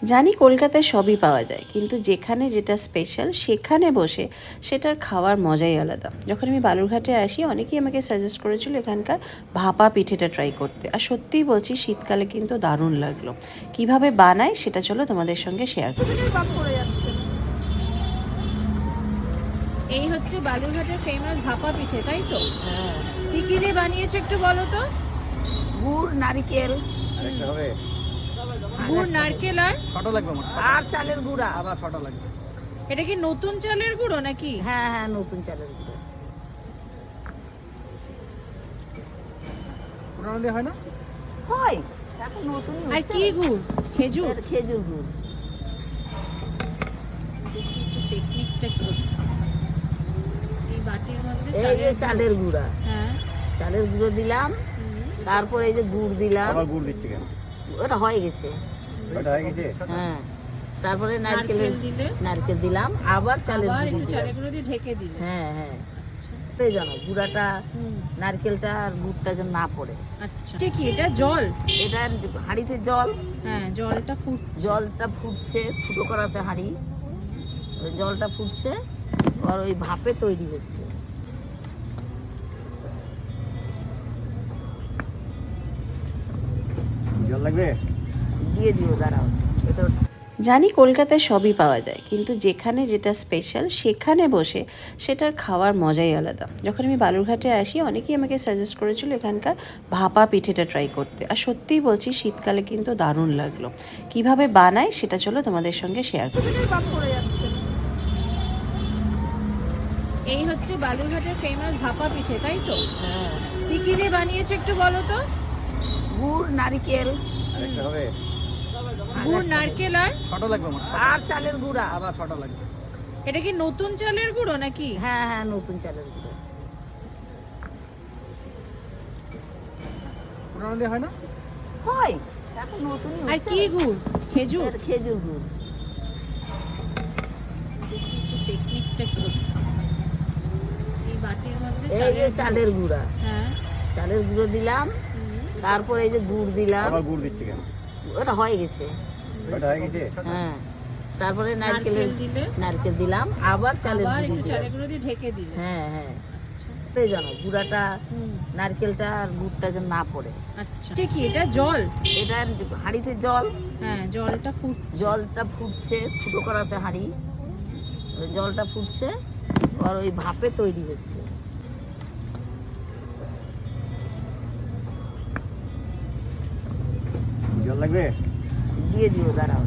জানি কলকাতায় সবই পাওয়া যায়, কিন্তু যেখানে যেটা স্পেশাল সেখানে বসে সেটার খাওয়ার মজাই আলাদা। যখন আমি বালুরঘাটে আসি অনেকেই আমাকে সাজেস্ট করেছিল এখানকার ভাপা পিঠেটা ট্রাই করতে, আর সত্যিই বলছি শীতকালে কিন্তু দারুণ লাগলো। কিভাবে বানায় সেটা চলো তোমাদের সঙ্গে শেয়ার করি। এই হচ্ছে বালুরঘাটের ফেমাস ভাপা পিঠে, তাই তো? কি কি দিয়ে বানিয়েছো একটু বলো তো। গুড়, নারিকেল গুড়, নারকেল আর ছোট লাগবে আমার, আর চালের গুঁড়া। আদা ছোট লাগবে। এটা কি নতুন চালের গুঁড়ো নাকি? হ্যাঁ হ্যাঁ, নতুন চালের গুঁড়ো। পুরানো দিয়ে হয় না? হয়, এখন নতুনই আর হচ্ছে। কি গুড়? খেজুর? এটা খেজুর গুড়। টেকনিকটা কি? এই বাটির মধ্যে এই যে চালের গুঁড়া, হ্যাঁ। চালের গুঁড়ো দিলাম, তারপরে এই যে গুড় দিলাম। আবার গুড় দিচ্ছি কেন? ওটা হয়ে গেছে। ওটা হয়ে গেছে। হ্যাঁ, তারপরে নারকেল দিলে, নারকেল দিলাম, আবার চালের আবার গুঁড়ো একটু দিলাম। চালের গুঁড়ো দিয়ে ঢেকে দিলে। হ্যাঁ হ্যাঁ, সেই জানো গুঁড়াটা, নারকেলটা আর গুড়টা যেন না পড়ে। আচ্ছা, এটা কি? এটা জল? এটা হাঁড়িতে জল, হ্যাঁ, জলটা জলটা ফুটছে, ফুটো করা আছে হাঁড়ি, ওই জলটা ফুটছে আর ওই ভাপে তৈরি হচ্ছে। জল লাগবে? দিয়ে দিও, দাঁড়াও। এটা জানি কলকাতায় সবই পাওয়া যায়, কিন্তু যেখানে যেটা স্পেশাল সেখানে বসে সেটার খাওয়ার মজাই আলাদা। যখন আমি বালুরঘাটে আসি অনেকেই আমাকে সাজেস্ট করেছিল এখানকার ভাপা পিঠেটা ট্রাই করতে, আর সত্যিই বলছি শীতকালে কিন্তু দারুণ লাগলো। কিভাবে বানায় সেটা চলো তোমাদের সঙ্গে শেয়ার করি। এই হচ্ছে বালুরঘাটের ফেমাস ভাপা পিঠে, তাই তো? হ্যাঁ, কি কি দিয়ে বানিয়েছো একটু বলো তো। গুড়, নারিকেল আরেকটা হবে? গুড়, নারকেল আর ছোট লাগবে আমার, আর চালের গুঁড়া। আদা ছোট লাগবে। এটা কি নতুন চালের গুঁড়ো নাকি? হ্যাঁ হ্যাঁ, নতুন চালের গুঁড়ো। পুরানো দিয়ে হয় না? হয়, এখন নতুনই আর হচ্ছে। কি গুড়? খেজুর? এটা খেজুর গুড়। টেকনিকটা কি? এই বাটির মধ্যে এই যে চালের গুঁড়া, হ্যাঁ, চালের গুঁড়ো দিলাম, তারপরে এই যে গুড় দিলাম। আবার গুড় দিচ্ছি কেন? ওটা হয়ে গেছে। ওটা হয়ে গেছে। হ্যাঁ, তারপরে নারকেল দিলে, নারকেল দিলাম, আবার চালের আবার গুঁড়ো একটু দিলাম। চালের গুঁড়ো দিয়ে ঢেকে দিলে। হ্যাঁ হ্যাঁ, সেই জানো গুঁড়াটা, নারকেলটা আর গুড়টা যেন না পড়ে। আচ্ছা, এটা কি? এটা জল? এটা হাঁড়িতে জল, হ্যাঁ, জলটা জলটা ফুটছে, ফুটো করা আছে হাঁড়ি, ওই জলটা ফুটছে আর ওই ভাপে তৈরি হচ্ছে। জল লাগবে? দিয়ে দিও, দাঁড়াও।